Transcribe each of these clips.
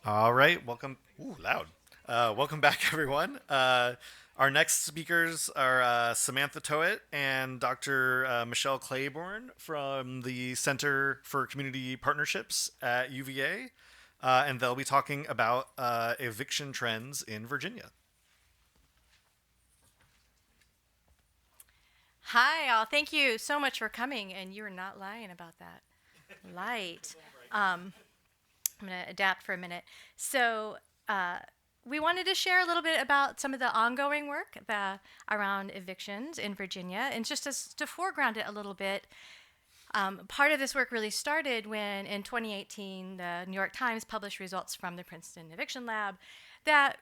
All right, welcome. Ooh, loud. Welcome back, everyone. Our next speakers are Samantha Toet and Dr. Michele Claibourn from the Center for Community Partnerships at UVA, and they'll be talking about eviction trends in Virginia. Hi, all. Thank you so much for coming, and you're not lying about that. Light. Um, I'm going to adapt for a minute. So, uh, we wanted to share a little bit about some of the ongoing work around evictions in Virginia, and just to foreground it a little bit. Part of this work really started when, in 2018, the New York Times published results from the Princeton Eviction Lab that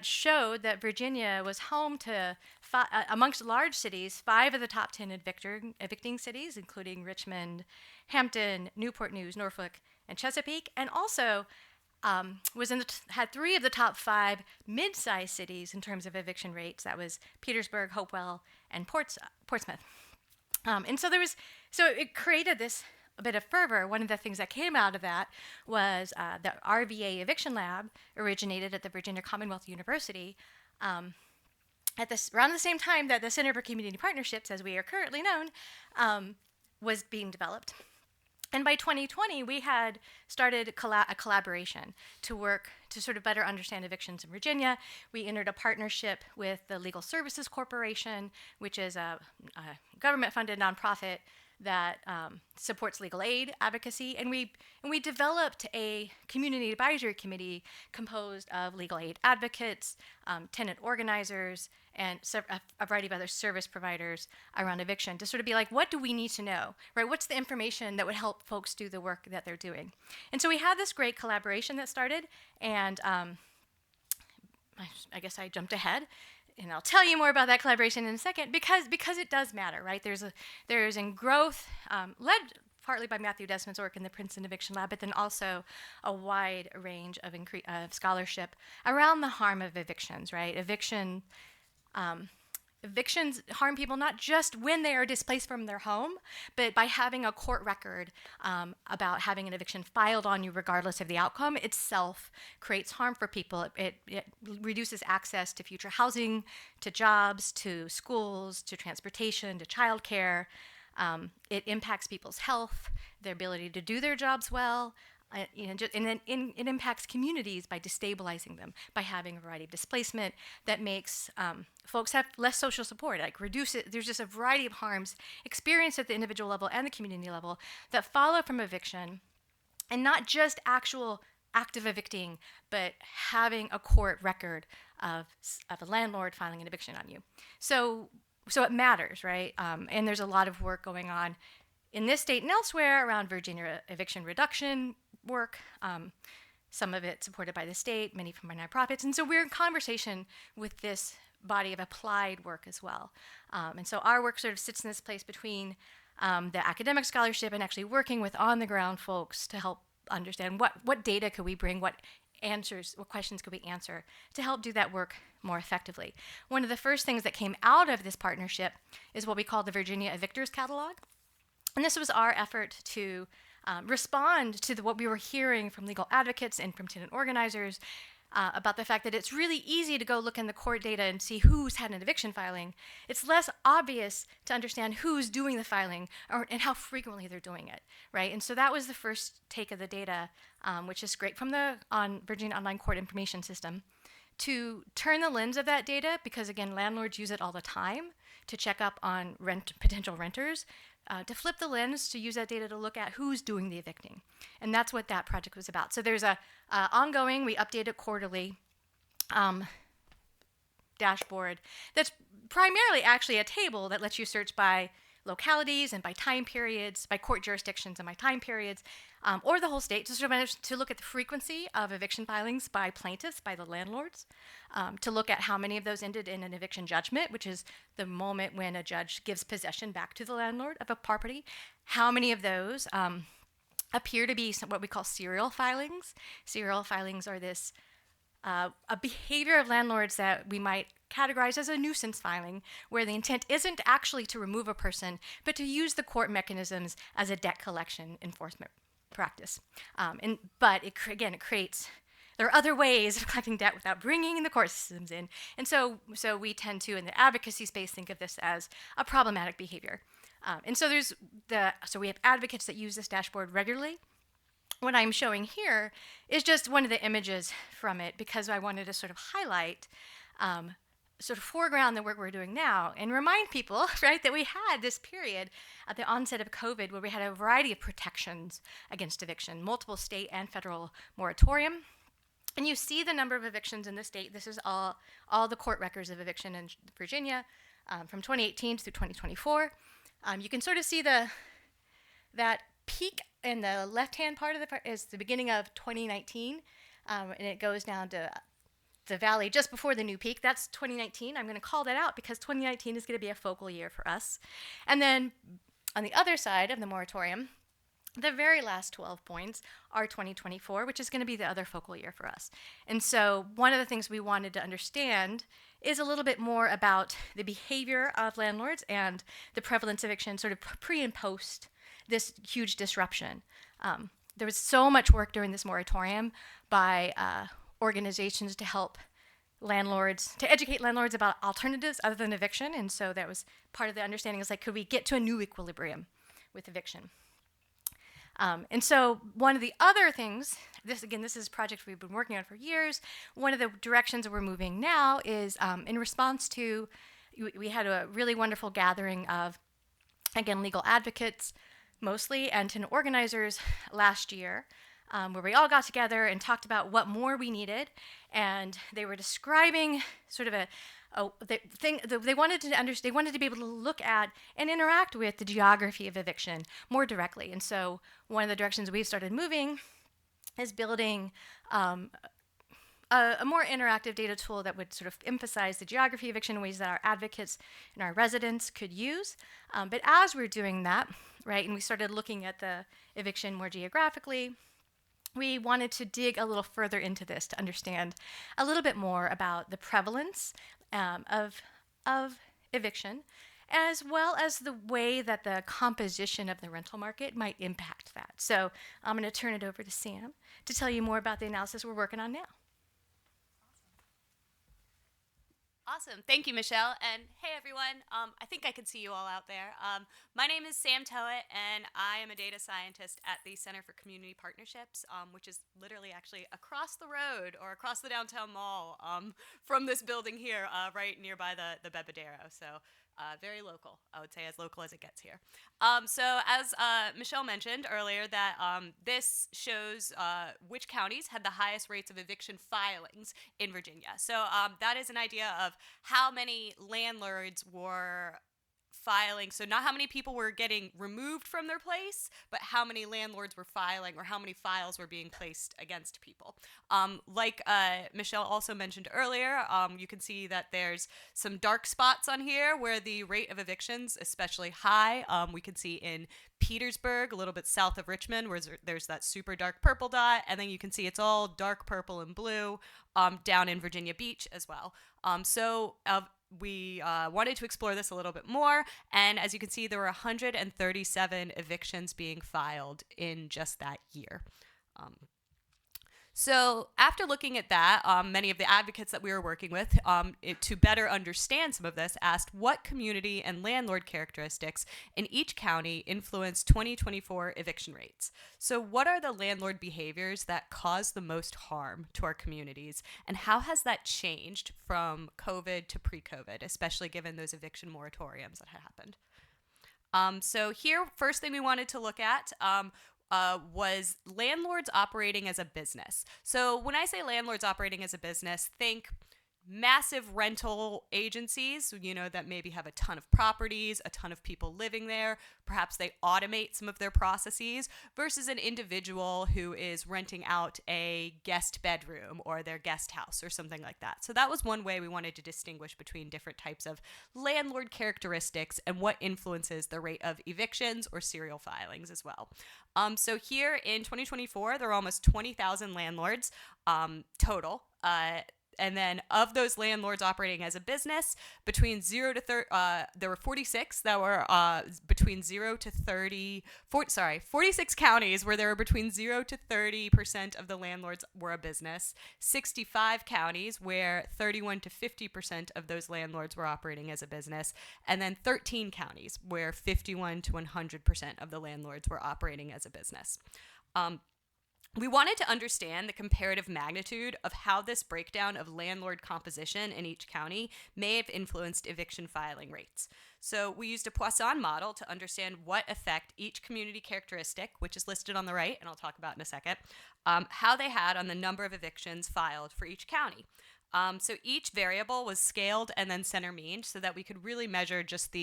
showed that Virginia was home to, amongst large cities, 5 of the top 10 evicting cities, including Richmond, Hampton, Newport News, Norfolk, and Chesapeake, and also had 3 of the top 5 mid-sized cities in terms of eviction rates. That was Petersburg, Hopewell, and Portsmouth. So it created this a bit of fervor. One of the things that came out of that was the RVA Eviction Lab originated at the Virginia Commonwealth University around the same time that the Center for Community Partnerships, as we are currently known, was being developed. And by 2020, we had started a collaboration to work to sort of better understand evictions in Virginia. We entered a partnership with the Legal Services Corporation, which is a government-funded nonprofit that supports legal aid advocacy, and we developed a community advisory committee composed of legal aid advocates, tenant organizers, and a variety of other service providers around eviction to sort of be like, what do we need to know, right? What's the information that would help folks do the work that they're doing? And so we had this great collaboration that started, and I guess I jumped ahead, and I'll tell you more about that collaboration in a second because it does matter, right? There's in growth, led partly by Matthew Desmond's work in the Princeton Eviction Lab, but then also a wide range of scholarship around the harm of evictions, right? Evictions harm people not just when they are displaced from their home, but by having a court record about having an eviction filed on you regardless of the outcome itself creates harm for people. It reduces access to future housing, to jobs, to schools, to transportation, to childcare. It impacts people's health, their ability to do their jobs well, and then it impacts communities by destabilizing them, by having a variety of displacement that makes folks have less social support, like reduce it. There's just a variety of harms experienced at the individual level and the community level that follow from eviction, and not just actual active evicting, but having a court record of a landlord filing an eviction on you. So it matters, right? And there's a lot of work going on in this state and elsewhere around Virginia eviction reduction work, some of it supported by the state, many from our nonprofits. And so we're in conversation with this body of applied work as well. And so our work sort of sits in this place between the academic scholarship and actually working with on-the-ground folks to help understand what data could we bring, what questions could we answer to help do that work more effectively. One of the first things that came out of this partnership is what we call the Virginia Evictors Catalog. And this was our effort to respond to what we were hearing from legal advocates and from tenant organizers about the fact that it's really easy to go look in the court data and see who's had an eviction filing. It's less obvious to understand who's doing the filing and how frequently they're doing it, right? And so that was the first take of the data, which is great from the Virginia Online Court Information System, to turn the lens of that data, because again, landlords use it all the time to check up on potential renters, to flip the lens, to use that data to look at who's doing the evicting. And that's what that project was about. So there's a ongoing, we update it quarterly, dashboard that's primarily actually a table that lets you search by localities and by time periods, by court jurisdictions and by time periods, or the whole state, to sort of to look at the frequency of eviction filings by plaintiffs, by the landlords, to look at how many of those ended in an eviction judgment, which is the moment when a judge gives possession back to the landlord of a property. How many of those appear to be what we call serial filings. Serial filings are this a behavior of landlords that we might categorize as a nuisance filing, where the intent isn't actually to remove a person, but to use the court mechanisms as a debt collection enforcement practice. But it creates there are other ways of collecting debt without bringing the court systems in. And so we tend to, in the advocacy space, think of this as a problematic behavior. And so we have advocates that use this dashboard regularly. What I'm showing here is just one of the images from it because I wanted to sort of highlight, sort of foreground the work we're doing now and remind people, right, that we had this period at the onset of COVID where we had a variety of protections against eviction, multiple state and federal moratorium. And you see the number of evictions in the state. This is all the court records of eviction in Virginia from 2018 through 2024. You can sort of see that peak in the left-hand part of is the beginning of 2019, and it goes down to the valley just before the new peak. That's 2019. I'm going to call that out because 2019 is going to be a focal year for us. And then on the other side of the moratorium, the very last 12 points are 2024, which is going to be the other focal year for us. And so one of the things we wanted to understand is a little bit more about the behavior of landlords and the prevalence of eviction sort of pre and post this huge disruption. There was so much work during this moratorium by organizations to help landlords, to educate landlords about alternatives other than eviction. And so that was part of the understanding is like, could we get to a new equilibrium with eviction? And so one of the other things, this is a project we've been working on for years. One of the directions that we're moving now is in response to, we had a really wonderful gathering of, again, legal advocates mostly and tenant organizers last year, where we all got together and talked about what more we needed. And they were describing sort of they wanted to understand, they wanted to be able to look at and interact with the geography of eviction more directly. And so one of the directions we've started moving is building a more interactive data tool that would sort of emphasize the geography of eviction in ways that our advocates and our residents could use. But as we're doing that, right, and we started looking at the eviction more geographically, we wanted to dig a little further into this to understand a little bit more about the prevalence of eviction, as well as the way that the composition of the rental market might impact that. So I'm going to turn it over to Sam to tell you more about the analysis we're working on now. Awesome. Thank you, Michelle. And hey, everyone. I think I can see you all out there. My name is Sam Toet, and I am a data scientist at the Center for Community Partnerships, which is literally actually across the road or across the downtown mall from this building here, right nearby the Bebedero. So very local, I would say, as local as it gets here. So as Michelle mentioned earlier, that this shows which counties had the highest rates of eviction filings in Virginia. So that is an idea of how many landlords were filing. So not how many people were getting removed from their place, but how many landlords were filing or how many files were being placed against people. Like Michelle also mentioned earlier, you can see that there's some dark spots on here where the rate of evictions especially high. We can see in Petersburg, a little bit south of Richmond, where there's that super dark purple dot, and then you can see it's all dark purple and blue down in Virginia Beach as well. We wanted to explore this a little bit more, and as you can see, there were 137 evictions being filed in just that year. So after looking at that, many of the advocates that we were working with, to better understand some of this, asked what community and landlord characteristics in each county influenced 2024 eviction rates. So what are the landlord behaviors that cause the most harm to our communities, and how has that changed from COVID to pre-COVID, especially given those eviction moratoriums that had happened? So here, first thing we wanted to look at was landlords operating as a business. So when I say landlords operating as a business, think massive rental agencies, that maybe have a ton of properties, a ton of people living there. Perhaps they automate some of their processes versus an individual who is renting out a guest bedroom or their guest house or something like that. So that was one way we wanted to distinguish between different types of landlord characteristics and what influences the rate of evictions or serial filings as well. So here in 2024, there are almost 20,000 landlords total. And then of those landlords operating as a business, between 0 to 30, there were 46 that were between 0 to 30, 46 counties where there were between 0 to 30% of the landlords were a business, 65 counties where 31 to 50% of those landlords were operating as a business, and then 13 counties where 51 to 100% of the landlords were operating as a business. We wanted to understand the comparative magnitude of how this breakdown of landlord composition in each county may have influenced eviction filing rates. So we used a Poisson model to understand what effect each community characteristic, which is listed on the right, and I'll talk about in a second, how they had on the number of evictions filed for each county. So each variable was scaled and then center meaned so that we could really measure just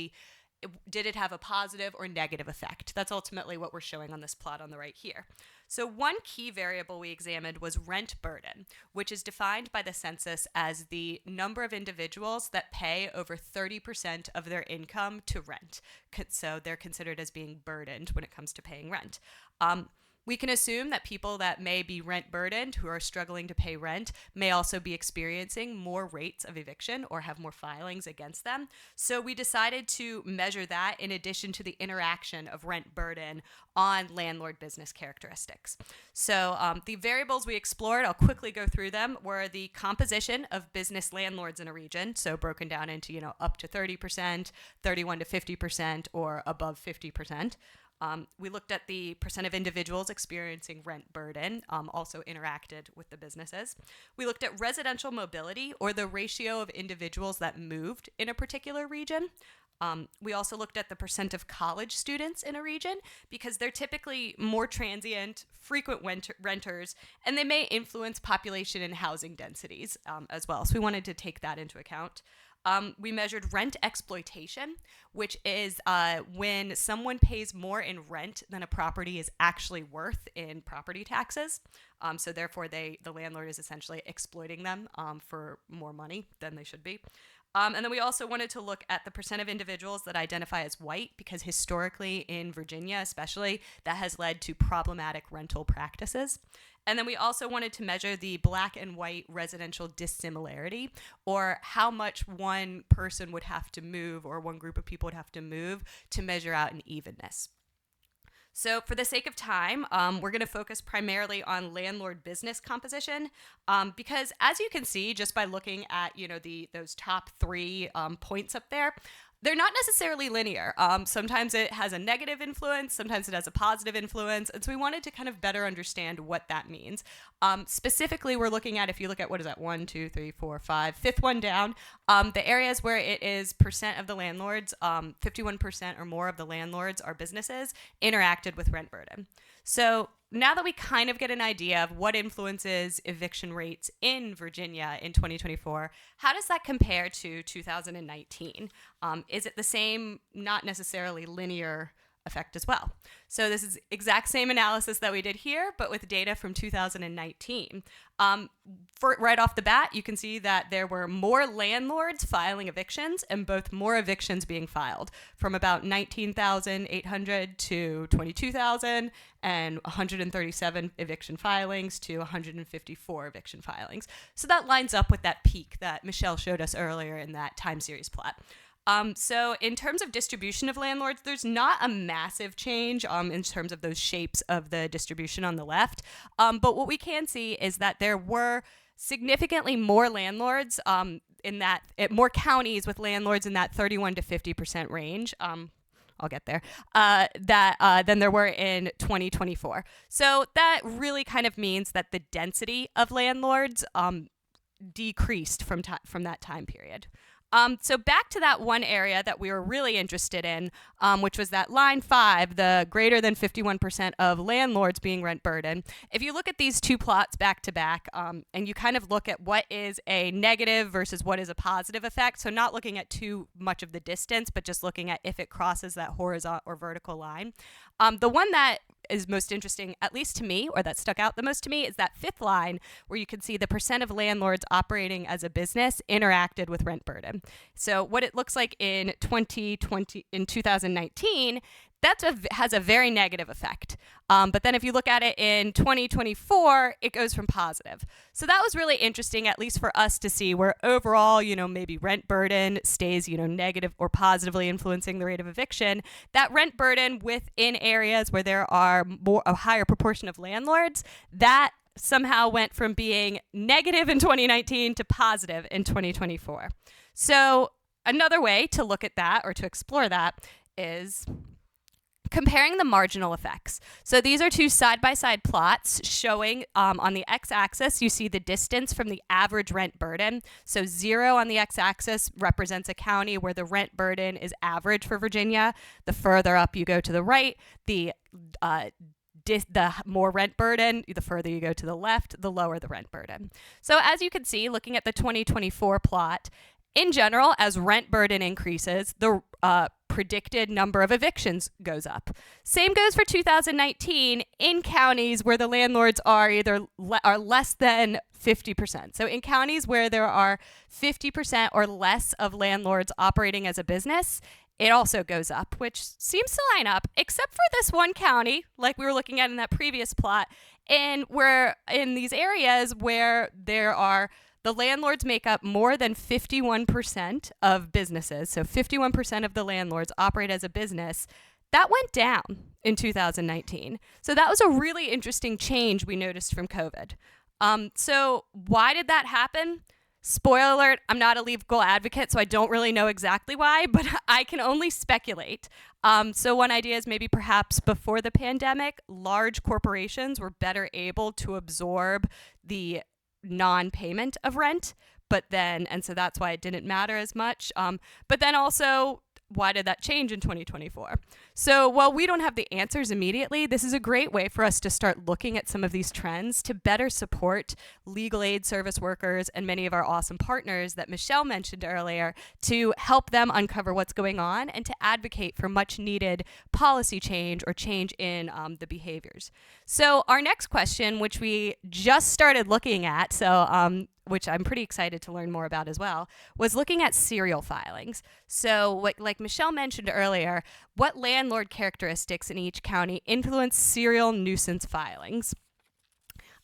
did it have a positive or negative effect? That's ultimately what we're showing on this plot on the right here. So one key variable we examined was rent burden, which is defined by the census as the number of individuals that pay over 30% of their income to rent. So they're considered as being burdened when it comes to paying rent. We can assume that people that may be rent burdened, who are struggling to pay rent, may also be experiencing more rates of eviction or have more filings against them. So we decided to measure that in addition to the interaction of rent burden on landlord business characteristics. So the variables we explored, I'll quickly go through them, were the composition of business landlords in a region, so broken down into, up to 30%, 31 to 50%, or above 50%. We looked at the percent of individuals experiencing rent burden, also interacted with the businesses. We looked at residential mobility, or the ratio of individuals that moved in a particular region. We also looked at the percent of college students in a region because they're typically more transient, frequent renters, and they may influence population and housing densities as well. So we wanted to take that into account. We measured rent exploitation, which is when someone pays more in rent than a property is actually worth in property taxes. So therefore, the landlord is essentially exploiting them for more money than they should be. And then we also wanted to look at the percent of individuals that identify as white, because historically in Virginia especially, that has led to problematic rental practices. And then we also wanted to measure the black and white residential dissimilarity, or how much one person would have to move, or one group of people would have to move to measure out an evenness. So for the sake of time, we're going to focus primarily on landlord business composition, because as you can see, just by looking at those top 3 points up there, they're not necessarily linear. Sometimes it has a negative influence, sometimes it has a positive influence, and so we wanted to kind of better understand what that means. Specifically, we're looking at, if you look at, 1, 2, 3, 4, 5, fifth one down, the areas where it is percent of the landlords, 51% or more of the landlords are businesses, interacted with rent burden. So now that we kind of get an idea of what influences eviction rates in Virginia in 2024, how does that compare to 2019? Is it the same, not necessarily linear effect as well? So this is exact same analysis that we did here, but with data from 2019. Right off the bat, you can see that there were more landlords filing evictions and both more evictions being filed, from about 19,800 to 22,000 and 137 eviction filings to 154 eviction filings. So that lines up with that peak that Michele showed us earlier in that time series plot. So in terms of distribution of landlords, there's not a massive change in terms of those shapes of the distribution on the left. But what we can see is that there were significantly more landlords more counties with landlords in that 31 to 50% range. I'll get there, than there were in 2024. So that really kind of means that the density of landlords decreased from that time period. So back to that one area that we were really interested in, which was that line 5, the greater than 51% of landlords being rent burden. If you look at these 2 plots back to back, and you kind of look at what is a negative versus what is a positive effect, so not looking at too much of the distance, but just looking at if it crosses that horizontal or vertical line. The one that is most interesting, at least to me, or that stuck out the most to me, is that 5th line where you can see the percent of landlords operating as a business interacted with rent burden. So what it looks like in 2019, has a very negative effect. But then if you look at it in 2024, it goes from positive. So that was really interesting, at least for us to see, where overall, maybe rent burden stays, negative or positively influencing the rate of eviction. That rent burden within areas where there are a higher proportion of landlords, that somehow went from being negative in 2019 to positive in 2024. So another way to look at that or to explore that is comparing the marginal effects. So these are two side-by-side plots showing on the x-axis, you see the distance from the average rent burden. So 0 on the x-axis represents a county where the rent burden is average for Virginia. The further up you go to the right, the more rent burden, the further you go to the left, the lower the rent burden. So as you can see, looking at the 2024 plot, in general, as rent burden increases, the predicted number of evictions goes up. Same goes for 2019 in counties where the landlords are are less than 50%. So in counties where there are 50% or less of landlords operating as a business, it also goes up, which seems to line up, except for this one county, like we were looking at in that previous plot, and where in these areas where the landlords make up more than 51% of businesses. So 51% of the landlords operate as a business. That went down in 2019. So that was a really interesting change we noticed from COVID. So why did that happen? Spoiler alert, I'm not a legal advocate, so I don't really know exactly why, but I can only speculate. So one idea is maybe perhaps before the pandemic, large corporations were better able to absorb the non-payment of rent, and so that's why it didn't matter as much. But then also, why did that change in 2024? So while we don't have the answers immediately, this is a great way for us to start looking at some of these trends to better support legal aid service workers and many of our awesome partners that Michele mentioned earlier, to help them uncover what's going on and to advocate for much needed policy change or change in the behaviors. So our next question, which we just started looking at, which I'm pretty excited to learn more about as well, was looking at serial filings. So like Michele mentioned earlier, what landlord characteristics in each county influence serial nuisance filings?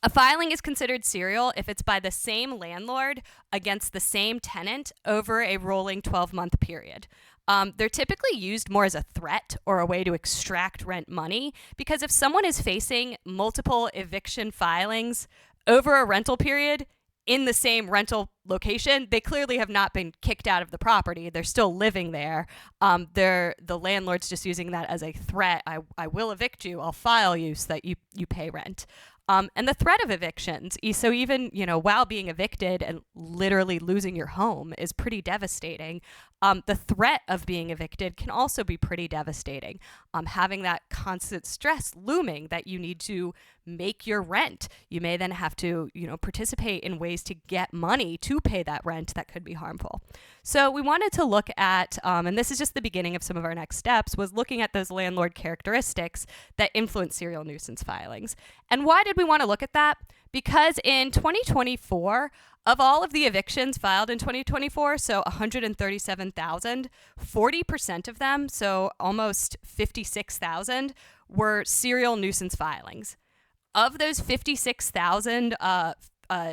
A filing is considered serial if it's by the same landlord against the same tenant over a rolling 12-month period. They're typically used more as a threat or a way to extract rent money, because if someone is facing multiple eviction filings over a rental period, in the same rental location, they clearly have not been kicked out of the property. They're still living there. The landlord's just using that as a threat. I will evict you. I'll file you so that you pay rent. And the threat of evictions, so even, while being evicted and literally losing your home is pretty devastating. The threat of being evicted can also be pretty devastating. Having that constant stress looming that you need to make your rent. You may then have to, participate in ways to get money to pay that rent that could be harmful. So we wanted to look at, and this is just the beginning of some of our next steps, was looking at those landlord characteristics that influence serial nuisance filings. And why did we want to look at that? Because in 2024, of all of the evictions filed in 2024, so 137,000, 40% of them, so almost 56,000, were serial nuisance filings. Of those 56,000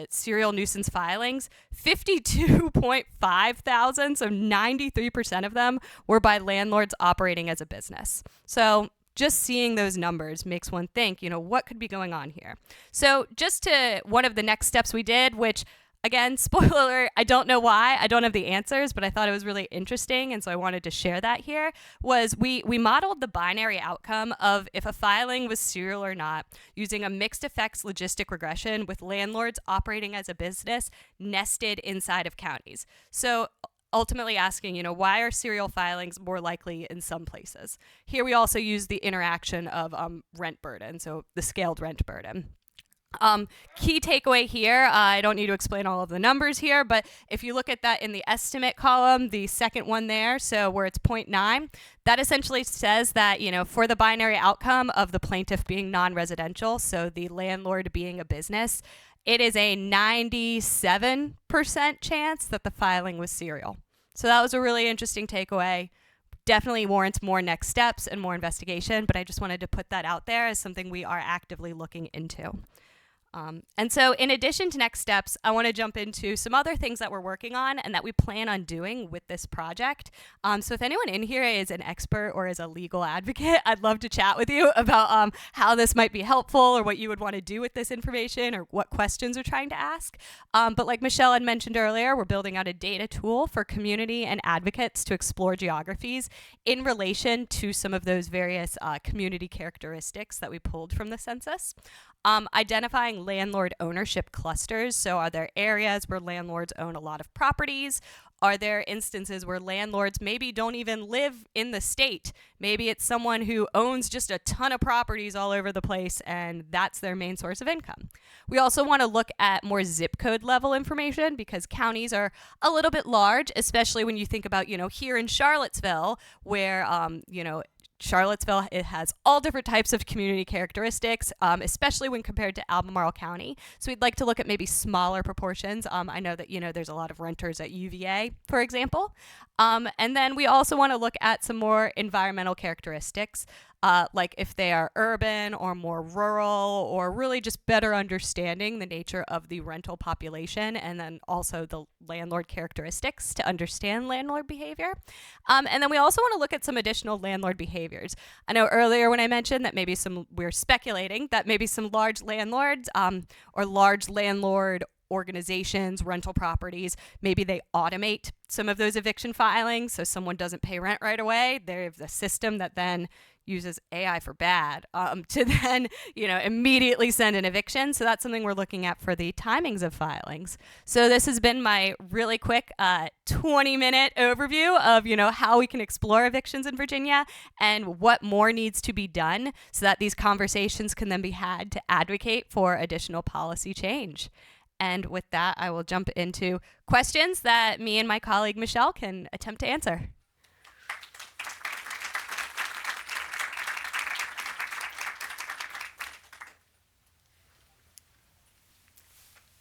serial nuisance filings, 52.5 thousand, so 93% of them, were by landlords operating as a business. So just seeing those numbers makes one think, what could be going on here? So one of the next steps we did, which, again, spoiler alert, I don't know why, I don't have the answers, but I thought it was really interesting, and so I wanted to share that here, was we modeled the binary outcome of if a filing was serial or not using a mixed effects logistic regression with landlords operating as a business nested inside of counties. So ultimately asking, why are serial filings more likely in some places? Here we also use the interaction of rent burden, so the scaled rent burden. Key takeaway here, I don't need to explain all of the numbers here, but if you look at that in the estimate column, the second one there, so where it's 0.9, that essentially says that, for the binary outcome of the plaintiff being non-residential, so the landlord being a business, it is a 97% chance that the filing was serial. So that was a really interesting takeaway. definitely warrants more next steps and more investigation, but I just wanted to put that out there as something we are actively looking into. And so in addition to next steps, I want to jump into some other things that we're working on and that we plan on doing with this project. So if anyone in here is an expert or is a legal advocate, I'd love to chat with you about how this might be helpful or what you would want to do with this information or what questions we're trying to ask. But like Michele had mentioned earlier, we're building out a data tool for community and advocates to explore geographies in relation to some of those various community characteristics that we pulled from the census. Identifying landlord ownership clusters. So are there areas where landlords own a lot of properties? Are there instances where landlords maybe don't even live in the state? Maybe it's someone who owns just a ton of properties all over the place and that's their main source of income. We also want to look at more zip code level information because counties are a little bit large, especially when you think about, here in Charlottesville where, Charlottesville, it has all different types of community characteristics, especially when compared to Albemarle County. So we'd like to look at maybe smaller proportions. I know that, there's a lot of renters at UVA, for example. And then we also want to look at some more environmental characteristics, like if they are urban or more rural, or really just better understanding the nature of the rental population, and then also the landlord characteristics to understand landlord behavior. And then we also want to look at some additional landlord behaviors. I know earlier when I mentioned that we're speculating that maybe some large landlords or large landlord organizations, rental properties, maybe they automate some of those eviction filings so someone doesn't pay rent right away. They have the system that then uses AI for bad to then, immediately send an eviction. So that's something we're looking at for the timings of filings. So this has been my really quick 20-minute overview of, how we can explore evictions in Virginia and what more needs to be done so that these conversations can then be had to advocate for additional policy change. And with that, I will jump into questions that me and my colleague Michele can attempt to answer.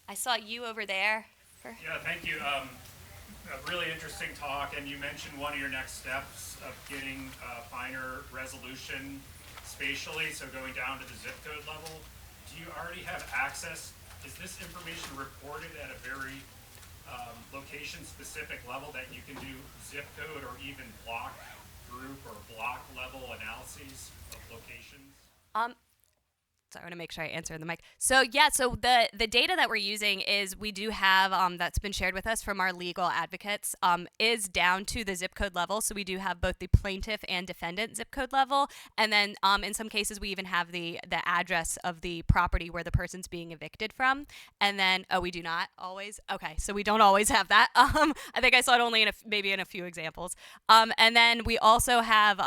I saw you over there. Yeah, thank you. A really interesting talk, and you mentioned one of your next steps of getting finer resolution spatially, so going down to the zip code level. Do you already have access? Is this information reported at a very location-specific level that you can do zip code or even block group or block level analyses of locations? So I want to make sure I answer the mic. So the data that we're using is we do have that's been shared with us from our legal advocates is down to the zip code level. So we do have both the plaintiff and defendant zip code level, and then in some cases we even have the address of the property where the person's being evicted from. And then we do not always. Okay, so we don't always have that. I think I saw it only maybe in a few examples. And then we also have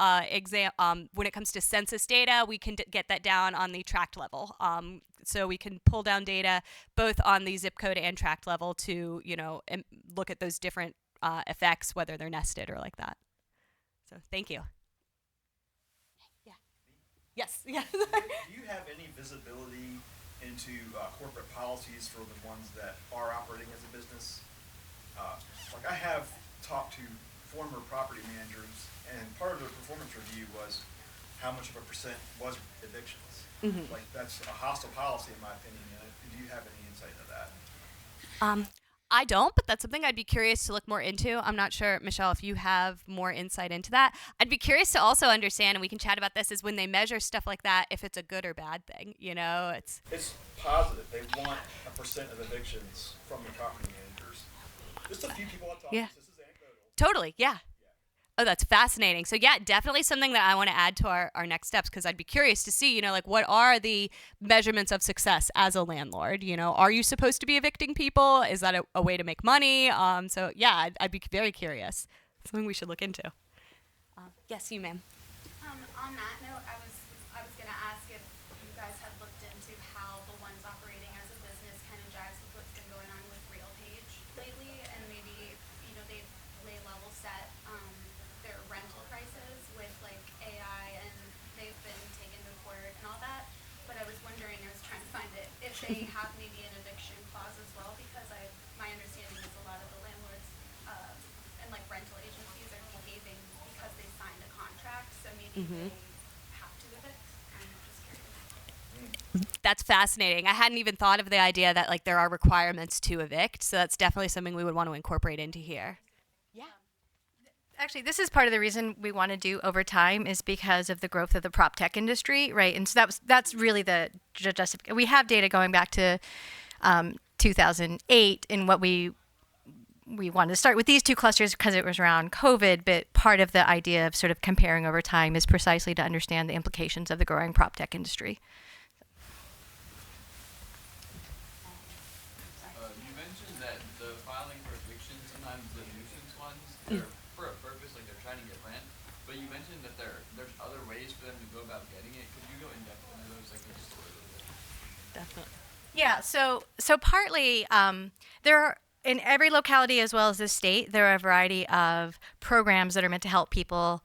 when it comes to census data, we can get that down on the tract level. So we can pull down data both on the zip code and tract level to, look at those different effects, whether they're nested or like that. So thank you. Yeah. Yes. Yeah. Do you have any visibility into corporate policies for the ones that are operating as a business? Like I have talked to former property managers, and part of the performance review was how much of a percent was evictions. Mm-hmm. Like that's a hostile policy in my opinion. Do you have any insight into that? I don't, but that's something I'd be curious to look more into. I'm not sure, Michele, if you have more insight into that. I'd be curious to also understand, and we can chat about this, is when they measure stuff like that, if it's a good or bad thing. It's positive. They want a percent of evictions from the property managers. Just a few people I've talked to. This is anecdotal. Totally, yeah. Oh, that's fascinating. So yeah, definitely something that I want to add to our next steps, because I'd be curious to see, what are the measurements of success as a landlord? Are you supposed to be evicting people? Is that a way to make money? So yeah, I'd be very curious. Something we should look into. Yes, you, ma'am. On that note, I was going to ask if you guys had looked into how the ones operating as a business kind of jives with what's been going on with RealPage lately, and maybe they've level set their rental prices with like AI, and they've been taken to court and all that. But I was wondering, I was trying to find it, if they have maybe an eviction clause as well, because my understanding is a lot of the landlords and like rental agencies are behaving because they signed That's fascinating. I hadn't even thought of the idea that like there are requirements to evict, so that's definitely something we would want to incorporate into here. Actually, this is part of the reason we want to do over time is because of the growth of the prop tech industry, right? And so that's really the justification. We have data going back to 2008, and what we wanted to start with these two clusters because it was around COVID, but part of the idea of sort of comparing over time is precisely to understand the implications of the growing prop tech industry. You mentioned that the filing for eviction, sometimes the nuisance ones, they're for a purpose, like they're trying to get rent, but you mentioned that there's other ways for them to go about getting it. Could you go in depth into those, like just a little bit? Definitely. Yeah, so partly there are in every locality as well as the state, there are a variety of programs that are meant to help people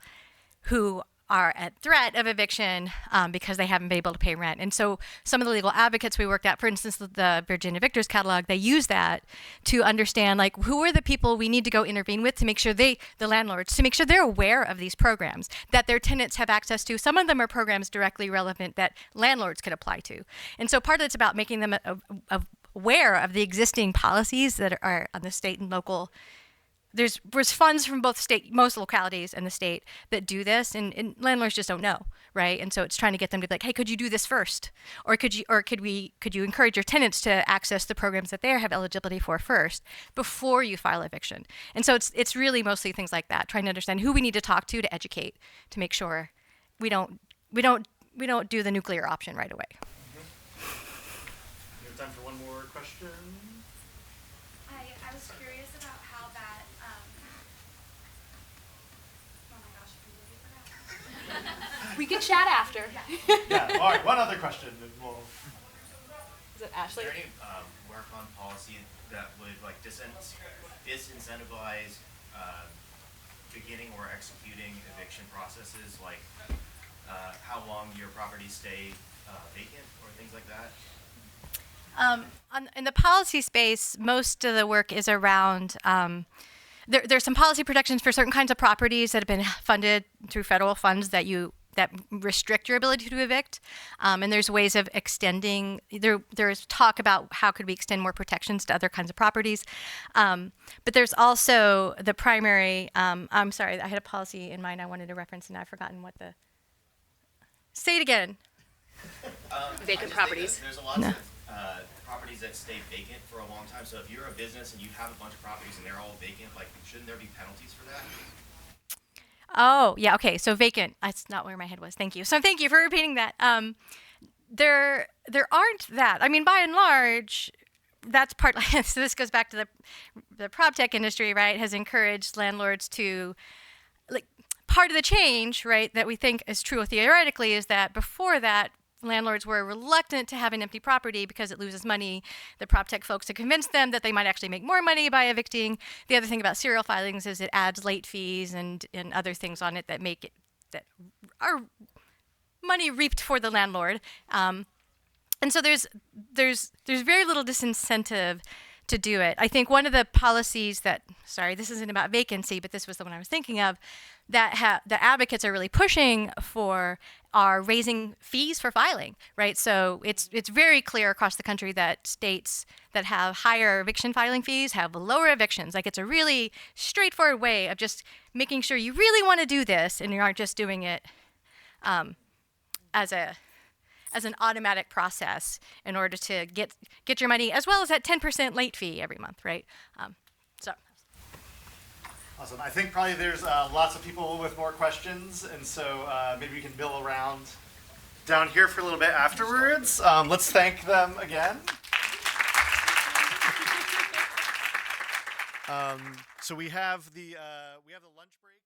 who are at threat of eviction because they haven't been able to pay rent. And so some of the legal advocates we worked at, for instance, the Virginia Evictors Catalog, they use that to understand like who are the people we need to go intervene with to make sure the landlords, to make sure they're aware of these programs that their tenants have access to. Some of them are programs directly relevant that landlords could apply to. And so part of it's about making them aware of the existing policies that are on the state and local. There's funds from both most localities and the state that do this, and landlords just don't know, right? And so it's trying to get them to be like, hey, could you do this first, or could you encourage your tenants to access the programs that they have eligibility for first before you file eviction? And so it's really mostly things like that, trying to understand who we need to talk to educate, to make sure we don't do the nuclear option right away. We have time for one more question. I was curious about how that, oh my gosh, I completely forgot. We can chat after. Yeah, all right, one other question. And we'll... Is it Ashley? Is there any work on policy that would like disincentivize beginning or executing eviction processes, like how long your properties stay vacant or things like that? In the policy space, most of the work is around. There's some policy protections for certain kinds of properties that have been funded through federal funds that restrict your ability to evict, and there's ways of extending. There's talk about how could we extend more protections to other kinds of properties, but there's also the primary. I'm sorry, I had a policy in mind I wanted to reference, and I've forgotten what the. Say it again. Vacant properties. There's a lot of properties that stay vacant for a long time. So if you're a business and you have a bunch of properties and they're all vacant, like shouldn't there be penalties for that? Oh, yeah, okay. So vacant. That's not where my head was. Thank you. So thank you for repeating that. There aren't that. I mean, by and large, that's part. So this goes back to the prop tech industry, right? Has encouraged landlords to, like, part of the change, right, that we think is true theoretically is that before that, landlords were reluctant to have an empty property because it loses money. The prop tech folks to convince them that they might actually make more money by evicting. The other thing about serial filings is it adds late fees and other things on it that make it that are money reaped for the landlord. And so there's very little disincentive to do it. I think one of the policies that, sorry, this isn't about vacancy, but this was the one I was thinking of, that the advocates are really pushing for are raising fees for filing, right? So it's very clear across the country that states that have higher eviction filing fees have lower evictions. Like it's a really straightforward way of just making sure you really want to do this and you aren't just doing it as an automatic process in order to get your money, as well as that 10% late fee every month, right? So. Awesome. I think probably there's lots of people with more questions, and so maybe we can mill around down here for a little bit afterwards. Let's thank them again. So we have the lunch break.